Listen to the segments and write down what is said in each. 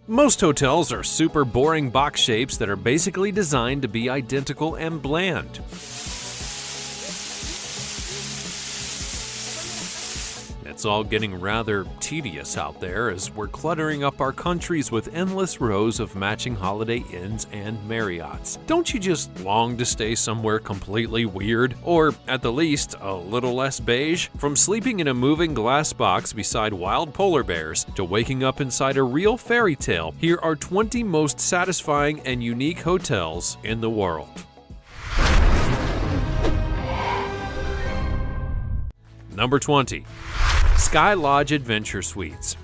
Most hotels are super boring box shapes that are basically designed to be identical and bland. It's all getting rather tedious out there as we're cluttering up our countries with endless rows of matching Holiday Inns and Marriotts. Don't you just long to stay somewhere completely weird? Or, at the least, a little less beige? From sleeping in a moving glass box beside wild polar bears to waking up inside a real fairy tale, here are 20 most satisfying and unique hotels in the world. Number 20. Sky Lodge Adventure Suites.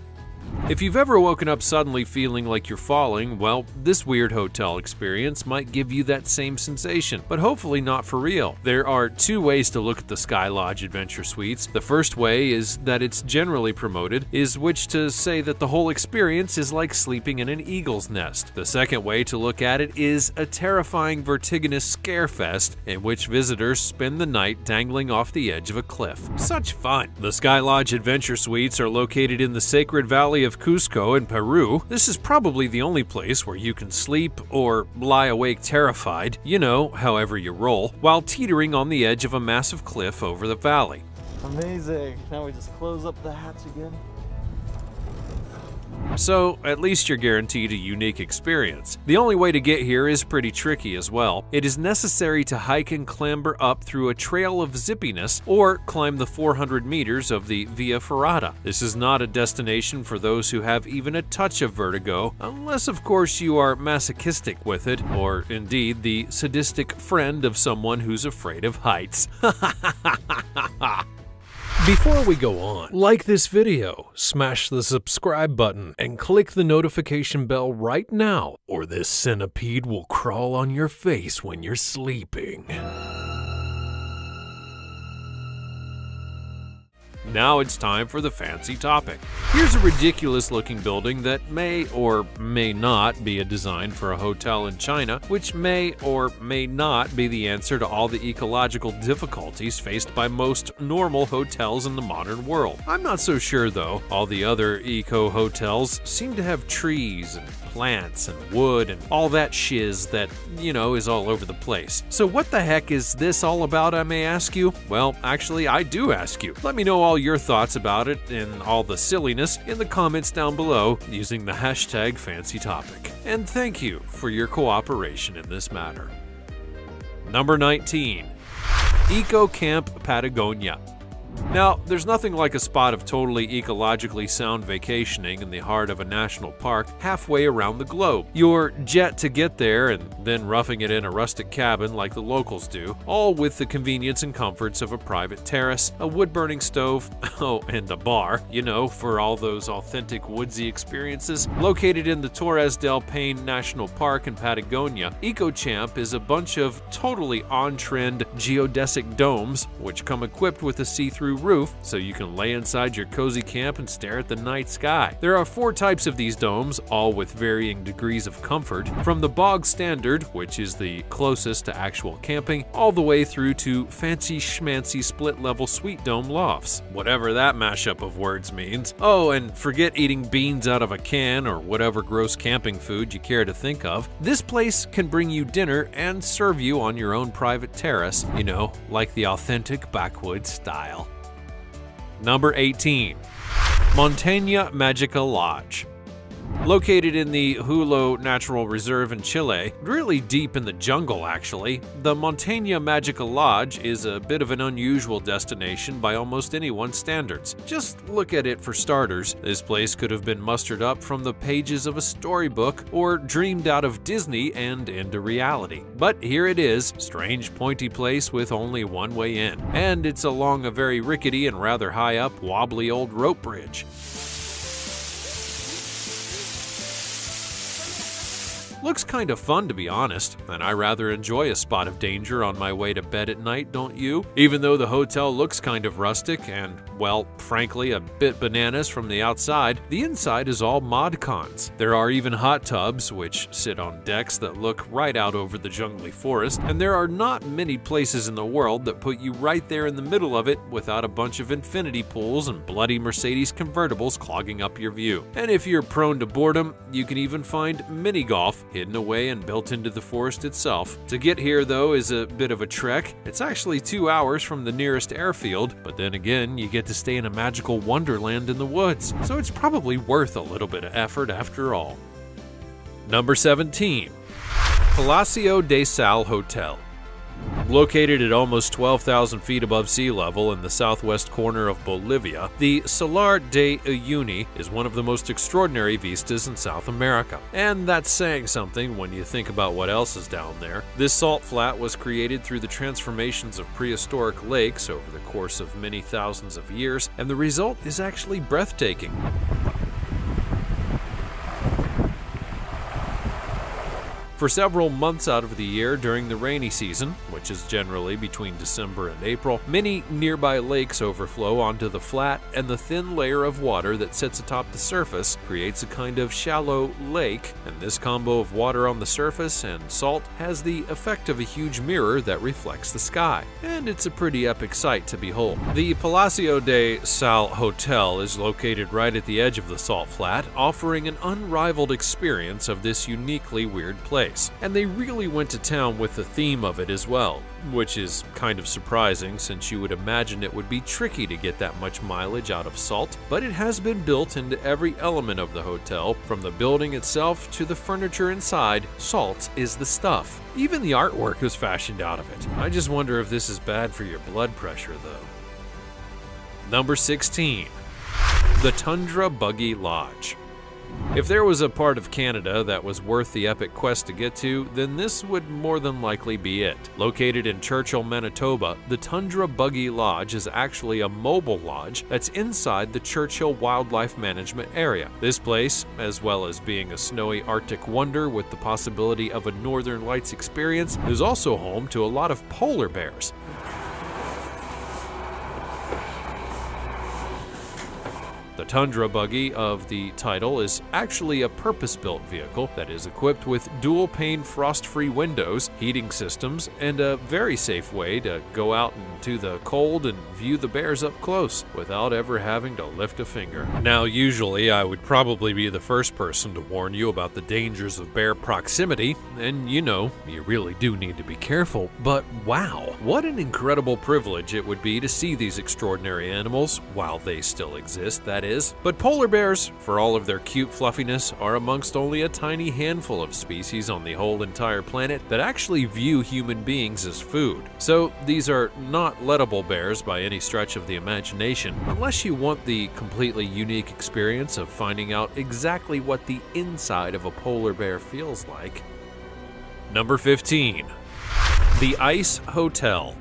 If you've ever woken up suddenly feeling like you're falling, well, this weird hotel experience might give you that same sensation, but hopefully not for real. There are two ways to look at the Sky Lodge Adventure Suites. The first way is that it's generally promoted, is which to say that the whole experience is like sleeping in an eagle's nest. The second way to look at it is a terrifying vertiginous scarefest in which visitors spend the night dangling off the edge of a cliff. Such fun! The Sky Lodge Adventure Suites are located in the Sacred Valley of Cusco in Peru. This is probably the only place where you can sleep or lie awake terrified, however you roll, while teetering on the edge of a massive cliff over the valley. Amazing. Now we just close up the hatch again. So, at least you're guaranteed a unique experience. The only way to get here is pretty tricky as well. It is necessary to hike and clamber up through a trail of zippiness or climb the 400 meters of the Via Ferrata. This is not a destination for those who have even a touch of vertigo, unless of course you are masochistic with it, or indeed the sadistic friend of someone who's afraid of heights. Before we go on, like this video, smash the subscribe button, and click the notification bell right now, or this centipede will crawl on your face when you're sleeping. Now it's time for the fancy topic. Here's a ridiculous looking building that may or may not be a design for a hotel in China, which may or may not be the answer to all the ecological difficulties faced by most normal hotels in the modern world. I'm not so sure though. All the other eco hotels seem to have trees and plants and wood and all that shiz that, is all over the place. So what the heck is this all about, I may ask you? Well, actually, I do ask you. Let me know all your thoughts about it and all the silliness in the comments down below using the hashtag #FancyTopic. And thank you for your cooperation in this matter. Number 19. Eco Camp Patagonia. Now, there's nothing like a spot of totally ecologically sound vacationing in the heart of a national park halfway around the globe. Your jet to get there and then roughing it in a rustic cabin like the locals do, all with the convenience and comforts of a private terrace, a wood-burning stove, and a bar, for all those authentic woodsy experiences. Located in the Torres del Paine National Park in Patagonia, EcoChamp is a bunch of totally on-trend geodesic domes, which come equipped with a see-through roof so you can lay inside your cozy camp and stare at the night sky. There are 4 types of these domes, all with varying degrees of comfort, from the bog standard, which is the closest to actual camping, all the way through to fancy schmancy split-level sweet dome lofts, whatever that mashup of words means. Oh, and forget eating beans out of a can or whatever gross camping food you care to think of. This place can bring you dinner and serve you on your own private terrace, like the authentic backwoods style. Number 18. Montaña Magica Lodge. Located in the Hulo Natural Reserve in Chile, really deep in the jungle actually, the Montaña Magica Lodge is a bit of an unusual destination by almost anyone's standards. Just look at it for starters. This place could have been mustered up from the pages of a storybook or dreamed out of Disney and into reality. But here it is, strange pointy place with only one way in. And it's along a very rickety and rather high up, wobbly old rope bridge. Looks kind of fun, to be honest, and I rather enjoy a spot of danger on my way to bed at night, don't you? Even though the hotel looks kind of rustic and, well, frankly, a bit bananas from the outside, the inside is all mod cons. There are even hot tubs, which sit on decks that look right out over the jungly forest, and there are not many places in the world that put you right there in the middle of it without a bunch of infinity pools and bloody Mercedes convertibles clogging up your view. And if you're prone to boredom, you can even find mini golf hidden away and built into the forest itself. To get here, though, is a bit of a trek. It's actually 2 hours from the nearest airfield, but then again, you get to stay in a magical wonderland in the woods, so it's probably worth a little bit of effort after all. Number 17. Palacio de Sal Hotel. Located at almost 12,000 feet above sea level in the southwest corner of Bolivia, the Salar de Uyuni is one of the most extraordinary vistas in South America. And that's saying something when you think about what else is down there. This salt flat was created through the transformations of prehistoric lakes over the course of many thousands of years, and the result is actually breathtaking. For several months out of the year during the rainy season, which is generally between December and April, many nearby lakes overflow onto the flat, and the thin layer of water that sits atop the surface creates a kind of shallow lake, and this combo of water on the surface and salt has the effect of a huge mirror that reflects the sky, and it's a pretty epic sight to behold. The Palacio de Sal Hotel is located right at the edge of the salt flat, offering an unrivaled experience of this uniquely weird place. And they really went to town with the theme of it as well, which is kind of surprising since you would imagine it would be tricky to get that much mileage out of salt, but it has been built into every element of the hotel, from the building itself to the furniture inside. Salt is the stuff. Even the artwork is fashioned out of it. I just wonder if this is bad for your blood pressure, though. Number 16. The Tundra Buggy Lodge. If there was a part of Canada that was worth the epic quest to get to, then this would more than likely be it. Located in Churchill, Manitoba, the Tundra Buggy Lodge is actually a mobile lodge that's inside the Churchill Wildlife Management Area. This place, as well as being a snowy Arctic wonder with the possibility of a Northern Lights experience, is also home to a lot of polar bears. The Tundra Buggy of the title is actually a purpose-built vehicle that is equipped with dual-pane frost-free windows, heating systems, and a very safe way to go out into the cold and view the bears up close without ever having to lift a finger. Now, usually I would probably be the first person to warn you about the dangers of bear proximity, and you know, you really do need to be careful, but wow, what an incredible privilege it would be to see these extraordinary animals while they still exist, that is. But polar bears, for all of their cute fluffiness, are amongst only a tiny handful of species on the whole entire planet that actually view human beings as food. So these are not lettable bears by any stretch of the imagination, unless you want the completely unique experience of finding out exactly what the inside of a polar bear feels like. Number 15. The Ice Hotel.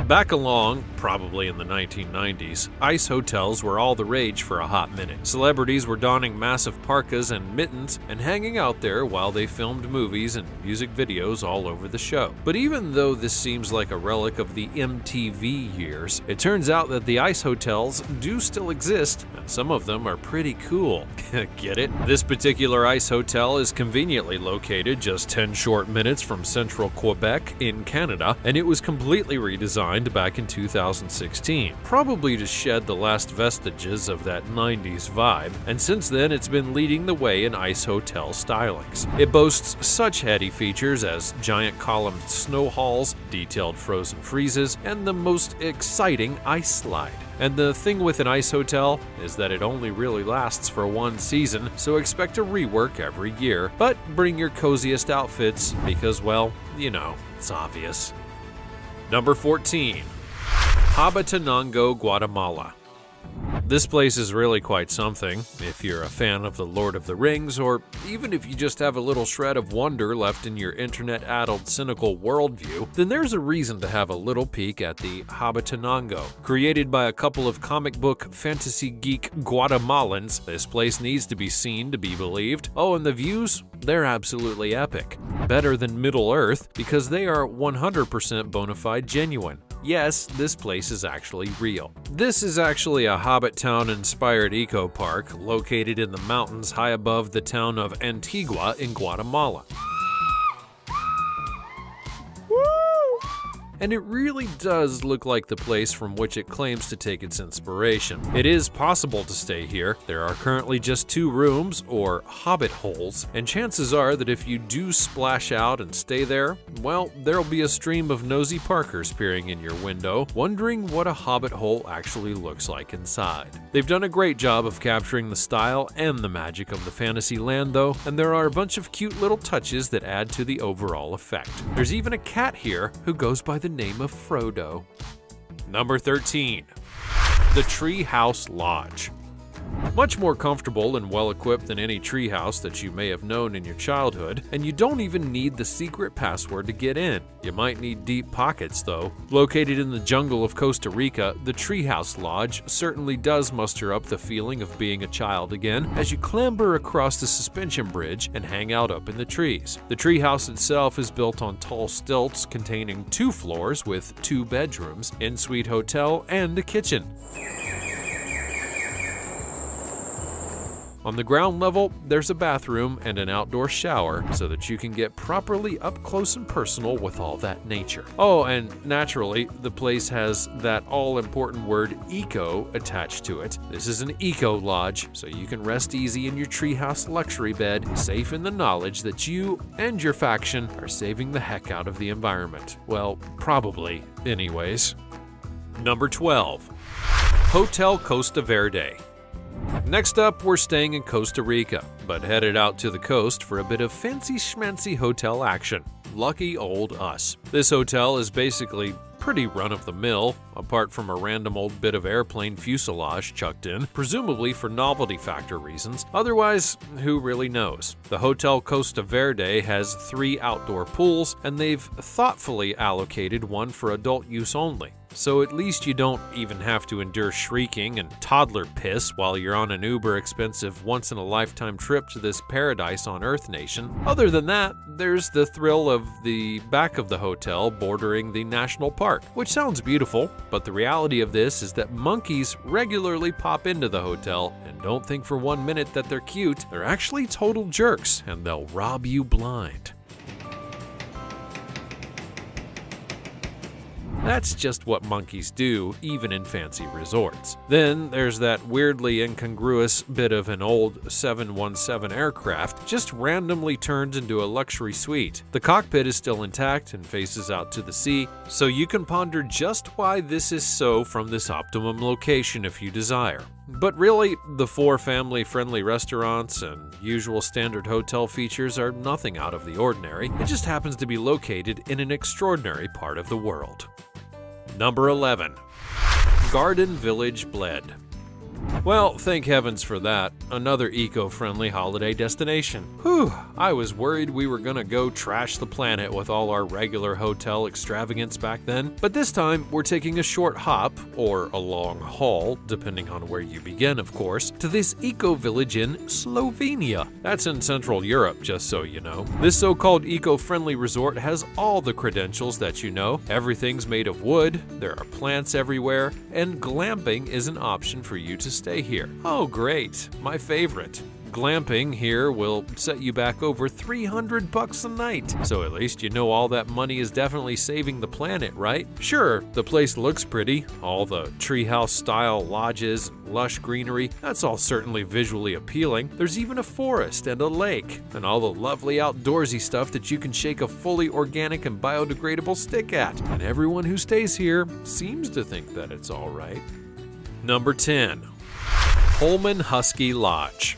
Back along, probably in the 1990s, ice hotels were all the rage for a hot minute. Celebrities were donning massive parkas and mittens and hanging out there while they filmed movies and music videos all over the show. But even though this seems like a relic of the MTV years, it turns out that the ice hotels do still exist, and some of them are pretty cool. Get it? This particular ice hotel is conveniently located just 10 short minutes from central Quebec in Canada, and it was completely redesigned back in 2016, probably to shed the last vestiges of that 90s vibe, and since then it's been leading the way in ice hotel stylings. It boasts such heady features as giant columned snow halls, detailed frozen freezes, and the most exciting ice slide. And the thing with an ice hotel is that it only really lasts for one season, so expect a rework every year, but bring your coziest outfits because, well, you know, it's obvious. Number 14. Habatanongo, Guatemala. This place is really quite something. If you're a fan of The Lord of the Rings, or even if you just have a little shred of wonder left in your internet-addled cynical worldview, then there's a reason to have a little peek at the Habatanango. Created by a couple of comic book fantasy geek Guatemalans, this place needs to be seen to be believed. Oh, and the views? They're absolutely epic. Better than Middle-earth, because they are 100% bona fide genuine. Yes, this place is actually real. This is actually a Hobbit Town-inspired eco-park located in the mountains high above the town of Antigua in Guatemala. And it really does look like the place from which it claims to take its inspiration. It is possible to stay here. There are currently just 2 rooms, or hobbit holes, and chances are that if you do splash out and stay there, well, there'll be a stream of nosy Parkers peering in your window, wondering what a hobbit hole actually looks like inside. They've done a great job of capturing the style and the magic of the fantasy land though, and there are a bunch of cute little touches that add to the overall effect. There's even a cat here who goes by the name of Frodo. Number 13. The Treehouse Lodge. Much more comfortable and well-equipped than any treehouse that you may have known in your childhood, and you don't even need the secret password to get in. You might need deep pockets, though. Located in the jungle of Costa Rica, the Treehouse Lodge certainly does muster up the feeling of being a child again as you clamber across the suspension bridge and hang out up in the trees. The treehouse itself is built on tall stilts containing 2 floors with 2 bedrooms, en-suite hotel, and a kitchen. On the ground level, there's a bathroom and an outdoor shower so that you can get properly up close and personal with all that nature. Oh, and naturally, the place has that all-important word eco attached to it. This is an eco lodge, so you can rest easy in your treehouse luxury bed, safe in the knowledge that you and your faction are saving the heck out of the environment. Well, probably, anyways. Number 12. Hotel Costa Verde. Next up, we're staying in Costa Rica, but headed out to the coast for a bit of fancy schmancy hotel action. Lucky old us. This hotel is basically pretty run-of-the-mill, apart from a random old bit of airplane fuselage chucked in, presumably for novelty factor reasons. Otherwise, who really knows? The Hotel Costa Verde has 3 outdoor pools, and they've thoughtfully allocated one for adult use only. So at least you don't even have to endure shrieking and toddler piss while you're on an uber expensive once-in-a-lifetime trip to this paradise on Earth Nation. Other than that, there's the thrill of the back of the hotel bordering the national park, which sounds beautiful, but the reality of this is that monkeys regularly pop into the hotel, and don't think for 1 minute that they're cute. They're actually total jerks, and they'll rob you blind. That's just what monkeys do, even in fancy resorts. Then there's that weirdly incongruous bit of an old 717 aircraft just randomly turned into a luxury suite. The cockpit is still intact and faces out to the sea, so you can ponder just why this is so from this optimum location if you desire. But really, the 4 family-friendly restaurants and usual standard hotel features are nothing out of the ordinary. It just happens to be located in an extraordinary part of the world. Number 11. Garden Village Bled. Well, thank heavens for that. Another eco-friendly holiday destination. Whew, I was worried we were gonna go trash the planet with all our regular hotel extravagance back then. But this time, we're taking a short hop, or a long haul, depending on where you begin, of course, to this eco-village in Slovenia. That's in Central Europe, just so you know. This so-called eco-friendly resort has all the credentials that you know. Everything's made of wood, there are plants everywhere, and glamping is an option for you to stay here. Oh great, my favorite. Glamping here will set you back over $300 a night. So at least you know all that money is definitely saving the planet, right? Sure, the place looks pretty. All the treehouse style lodges, lush greenery, that's all certainly visually appealing. There's even a forest and a lake, and all the lovely outdoorsy stuff that you can shake a fully organic and biodegradable stick at. And everyone who stays here seems to think that it's all right. Number 10. Holman Husky Lodge.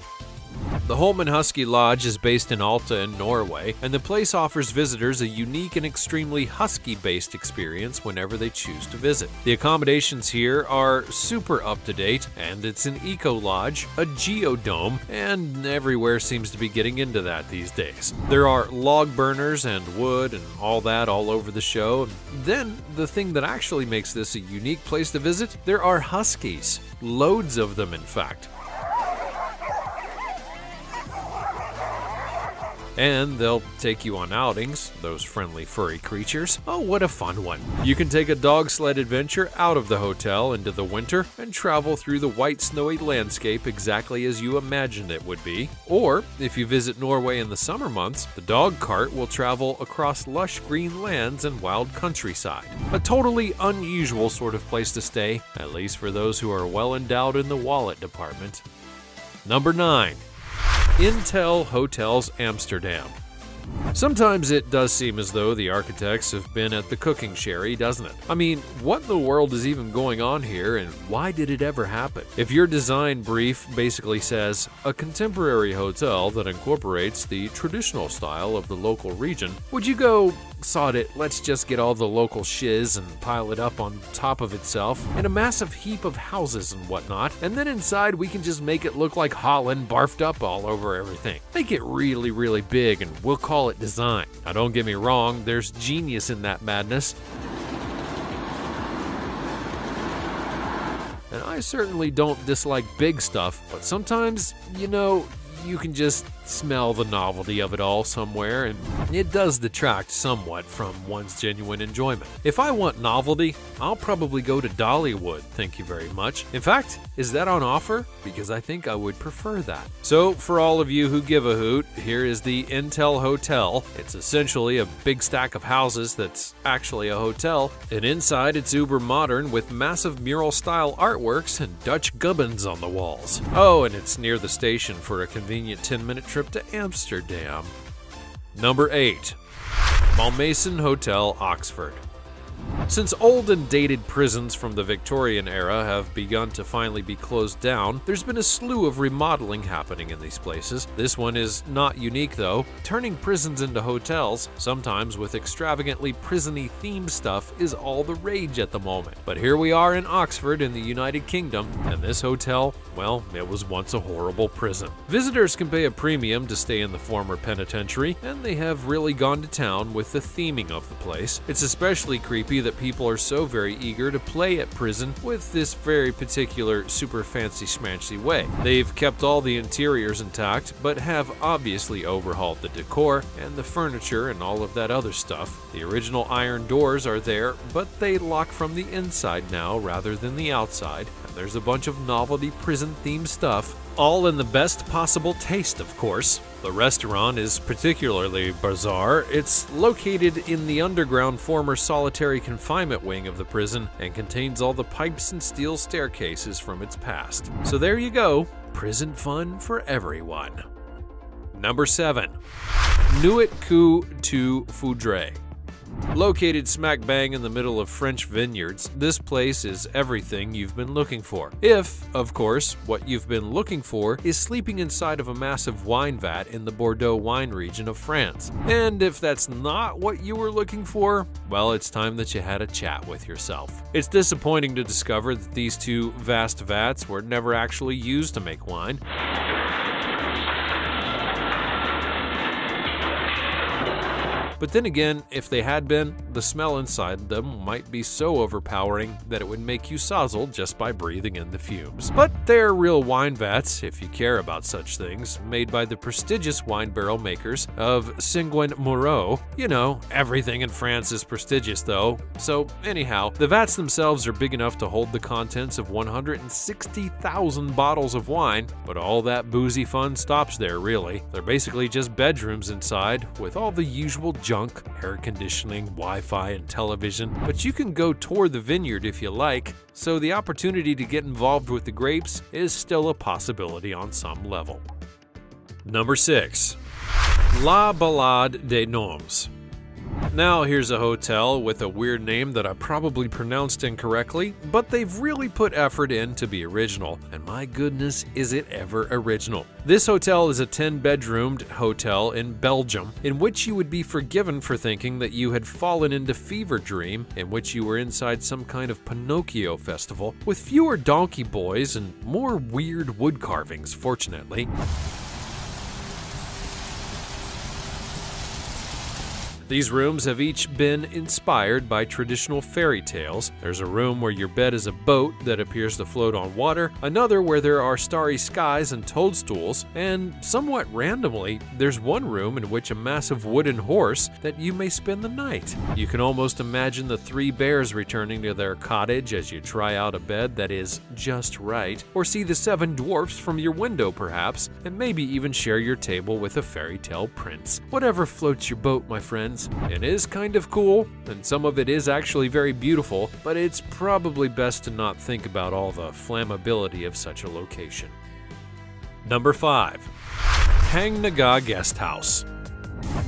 The Holmen Husky Lodge is based in Alta in Norway, and the place offers visitors a unique and extremely husky-based experience whenever they choose to visit. The accommodations here are super up-to-date, and it's an eco-lodge, a geodome, and everywhere seems to be getting into that these days. There are log burners and wood and all that all over the show. Then, the thing that actually makes this a unique place to visit, there are huskies. Loads of them, in fact. And they'll take you on outings, those friendly furry creatures. Oh, what a fun one. You can take a dog sled adventure out of the hotel into the winter and travel through the white snowy landscape exactly as you imagined it would be. Or, if you visit Norway in the summer months, the dog cart will travel across lush green lands and wild countryside. A totally unusual sort of place to stay, at least for those who are well endowed in the wallet department. Number 9. Intel Hotels Amsterdam. Sometimes it does seem as though the architects have been at the cooking sherry, doesn't it? I mean, what in the world is even going on here, and why did it ever happen? If your design brief basically says, a contemporary hotel that incorporates the traditional style of the local region, would you go, sod it, let's just get all the local shiz and pile it up on top of itself in a massive heap of houses and whatnot, and then inside we can just make it look like Holland barfed up all over everything. Make it really, really big and we'll call it design. Now don't get me wrong, there's genius in that madness. And I certainly don't dislike big stuff, but sometimes, you can just smell the novelty of it all somewhere, and it does detract somewhat from one's genuine enjoyment. If I want novelty, I'll probably go to Dollywood, thank you very much. In fact, is that on offer? Because I think I would prefer that. So, for all of you who give a hoot, here is the Intel Hotel. It's essentially a big stack of houses that's actually a hotel, and inside it's uber modern with massive mural-style artworks and Dutch gubbins on the walls. Oh, and it's near the station for a convenient 10-minute trip to Amsterdam. Number 8. Malmaison Hotel, Oxford. Since old and dated prisons from the Victorian era have begun to finally be closed down, there's been a slew of remodeling happening in these places. This one is not unique though. Turning prisons into hotels, sometimes with extravagantly prison-y themed stuff, is all the rage at the moment. But here we are in Oxford in the United Kingdom, and this hotel, well, it was once a horrible prison. Visitors can pay a premium to stay in the former penitentiary, and they have really gone to town with the theming of the place. It's especially creepy that people are so very eager to play at prison with this very particular super fancy schmancy way. They've kept all the interiors intact, but have obviously overhauled the decor and the furniture and all of that other stuff. The original iron doors are there, but they lock from the inside now rather than the outside, and there's a bunch of novelty prison-themed stuff, all in the best possible taste, of course. The restaurant is particularly bizarre. It's located in the underground former solitary confinement wing of the prison and contains all the pipes and steel staircases from its past. So there you go, prison fun for everyone. Number 7. Nuit Coup du Foudre. Located smack bang in the middle of French vineyards, this place is everything you've been looking for. If, of course, what you've been looking for is sleeping inside of a massive wine vat in the Bordeaux wine region of France. And if that's not what you were looking for, well, it's time that you had a chat with yourself. It's disappointing to discover that these two vast vats were never actually used to make wine. But then again, if they had been, the smell inside them might be so overpowering that it would make you sozzle just by breathing in the fumes. But they're real wine vats, if you care about such things, made by the prestigious wine barrel makers of Seguin-Moreau. You know, everything in France is prestigious though. So anyhow, the vats themselves are big enough to hold the contents of 160,000 bottles of wine, but all that boozy fun stops there really. They're basically just bedrooms inside, with all the usual junk, air conditioning, Wi-Fi, and television, but you can go tour the vineyard if you like, so the opportunity to get involved with the grapes is still a possibility on some level. Number 6. La Balade des Gnomes. Now here's a hotel with a weird name that I probably pronounced incorrectly, but they've really put effort in to be original, and my goodness is it ever original. This hotel is a 10-bedroomed hotel in Belgium, in which you would be forgiven for thinking that you had fallen into fever dream, in which you were inside some kind of Pinocchio festival, with fewer donkey boys and more weird wood carvings, fortunately. These rooms have each been inspired by traditional fairy tales. There's a room where your bed is a boat that appears to float on water, another where there are starry skies and toadstools, and somewhat randomly, there's one room in which a massive wooden horse that you may spend the night. You can almost imagine the 3 bears returning to their cottage as you try out a bed that is just right, or see the 7 dwarfs from your window perhaps, and maybe even share your table with a fairy tale prince. Whatever floats your boat, my friends. It is kind of cool, and some of it is actually very beautiful, but it's probably best to not think about all the flammability of such a location. Number 5. Hang Naga Guest House.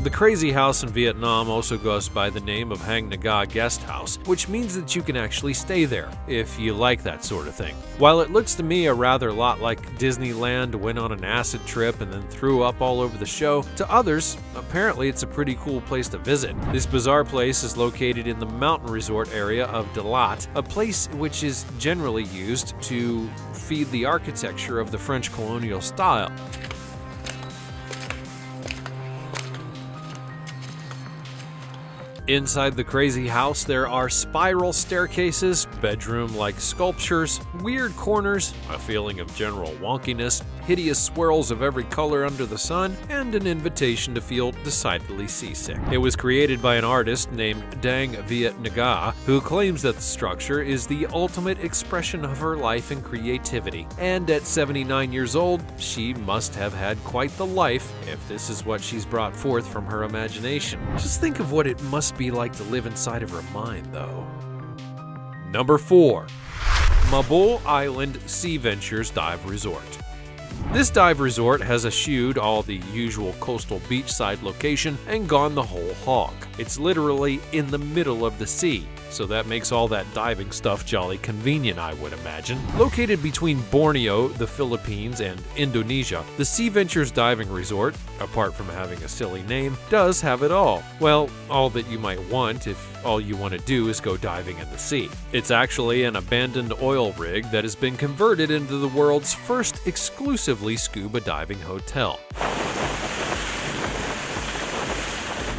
The crazy house in Vietnam also goes by the name of Hang Naga Guest House, which means that you can actually stay there, if you like that sort of thing. While it looks to me a rather lot like Disneyland went on an acid trip and then threw up all over the show, to others, apparently it's a pretty cool place to visit. This bizarre place is located in the mountain resort area of Dalat, a place which is generally used to feed the architecture of the French colonial style. Inside the crazy house, there are spiral staircases, bedroom-like sculptures, weird corners, a feeling of general wonkiness, hideous swirls of every color under the sun, and an invitation to feel decidedly seasick. It was created by an artist named Dang Viet Nga, who claims that the structure is the ultimate expression of her life and creativity. And at 79 years old, she must have had quite the life if this is what she's brought forth from her imagination. Just think of what it must be like to live inside of her mind, though. Number 4. Mabul Island Sea Ventures Dive Resort. This dive resort has eschewed all the usual coastal beachside location and gone the whole hog. It's literally in the middle of the sea, so that makes all that diving stuff jolly convenient, I would imagine. Located between Borneo, the Philippines, and Indonesia, the Sea Ventures Diving Resort, apart from having a silly name, does have it all. Well, all that you might want if all you want to do is go diving in the sea. It's actually an abandoned oil rig that has been converted into the world's first exclusively scuba diving hotel.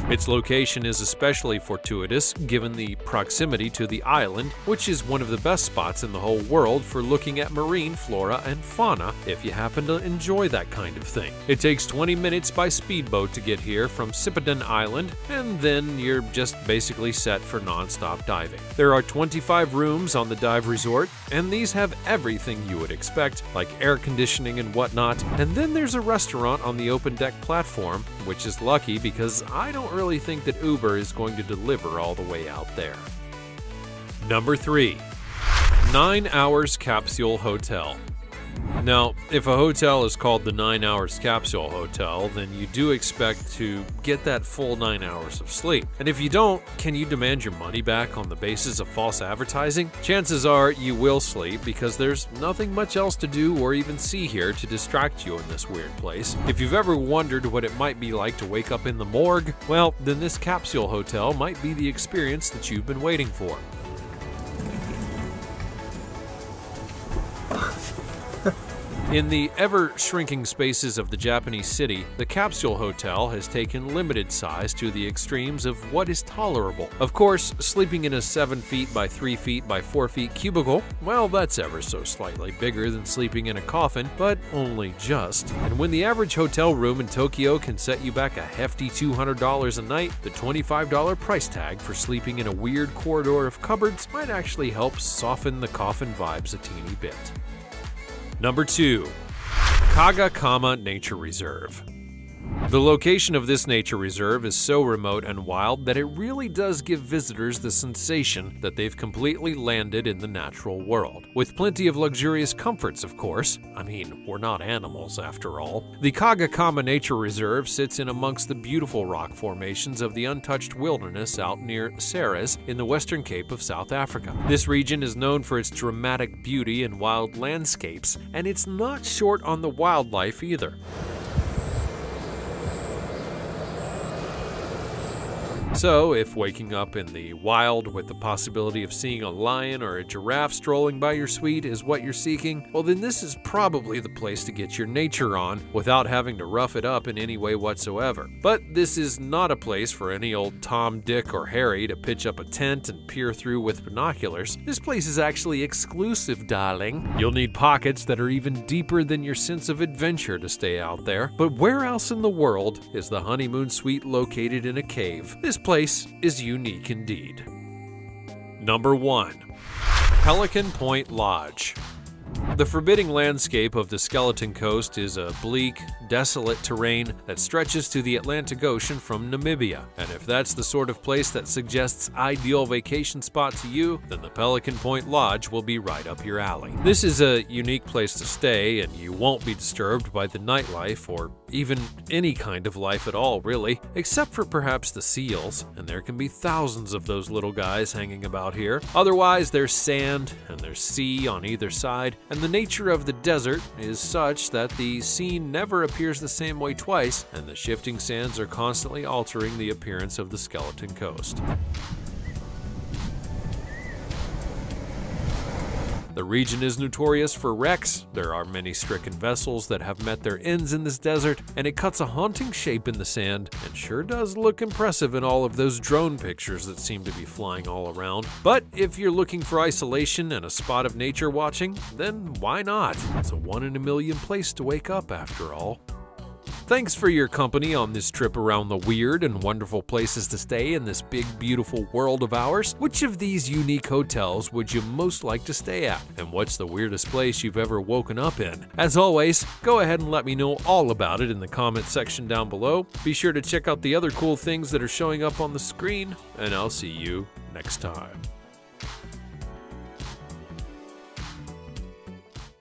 Its location is especially fortuitous given the proximity to the island, which is one of the best spots in the whole world for looking at marine flora and fauna if you happen to enjoy that kind of thing. It takes 20 minutes by speedboat to get here from Sipadan Island, and then you're just basically set for non-stop diving. There are 25 rooms on the dive resort, and these have everything you would expect, like air conditioning and whatnot, and then there's a restaurant on the open deck platform, which is lucky because I don't really think that Uber is going to deliver all the way out there. Number 3. 9 Hours Capsule Hotel. Now, if a hotel is called the 9 Hours Capsule Hotel, then you do expect to get that full 9 hours of sleep. And if you don't, can you demand your money back on the basis of false advertising? Chances are you will sleep because there's nothing much else to do or even see here to distract you in this weird place. If you've ever wondered what it might be like to wake up in the morgue, well, then this capsule hotel might be the experience that you've been waiting for. In the ever-shrinking spaces of the Japanese city, the capsule hotel has taken limited size to the extremes of what is tolerable. Of course, sleeping in a 7 feet by 3 feet by 4 feet cubicle, well, that's ever so slightly bigger than sleeping in a coffin, but only just. And when the average hotel room in Tokyo can set you back a hefty $200 a night, the $25 price tag for sleeping in a weird corridor of cupboards might actually help soften the coffin vibes a teeny bit. Number 2. Kagakama Nature Reserve. The location of this nature reserve is so remote and wild that it really does give visitors the sensation that they've completely landed in the natural world. With plenty of luxurious comforts, of course. I mean, we're not animals after all. The Kagakama Nature Reserve sits in amongst the beautiful rock formations of the untouched wilderness out near Ceres in the Western Cape of South Africa. This region is known for its dramatic beauty and wild landscapes, and it's not short on the wildlife either. So, if waking up in the wild with the possibility of seeing a lion or a giraffe strolling by your suite is what you're seeking, well then this is probably the place to get your nature on without having to rough it up in any way whatsoever. But this is not a place for any old Tom, Dick, or Harry to pitch up a tent and peer through with binoculars. This place is actually exclusive, darling. You'll need pockets that are even deeper than your sense of adventure to stay out there. But where else in the world is the honeymoon suite located in a cave? This place is unique indeed. Number 1. Pelican Point Lodge. The forbidding landscape of the Skeleton Coast is a bleak, desolate terrain that stretches to the Atlantic Ocean from Namibia. And if that's the sort of place that suggests ideal vacation spot to you, then the Pelican Point Lodge will be right up your alley. This is a unique place to stay, and you won't be disturbed by the nightlife or even any kind of life at all, really, except for perhaps the seals, and there can be thousands of those little guys hanging about here. Otherwise, there's sand and there's sea on either side, and the nature of the desert is such that the scene never appears the same way twice, and the shifting sands are constantly altering the appearance of the Skeleton Coast. The region is notorious for wrecks. There are many stricken vessels that have met their ends in this desert, and it cuts a haunting shape in the sand and sure does look impressive in all of those drone pictures that seem to be flying all around. But if you're looking for isolation and a spot of nature watching, then why not? It's a 1 in a million place to wake up after all. Thanks for your company on this trip around the weird and wonderful places to stay in this big, beautiful world of ours. Which of these unique hotels would you most like to stay at? And what's the weirdest place you've ever woken up in? As always, go ahead and let me know all about it in the comment section down below. Be sure to check out the other cool things that are showing up on the screen, and I'll see you next time.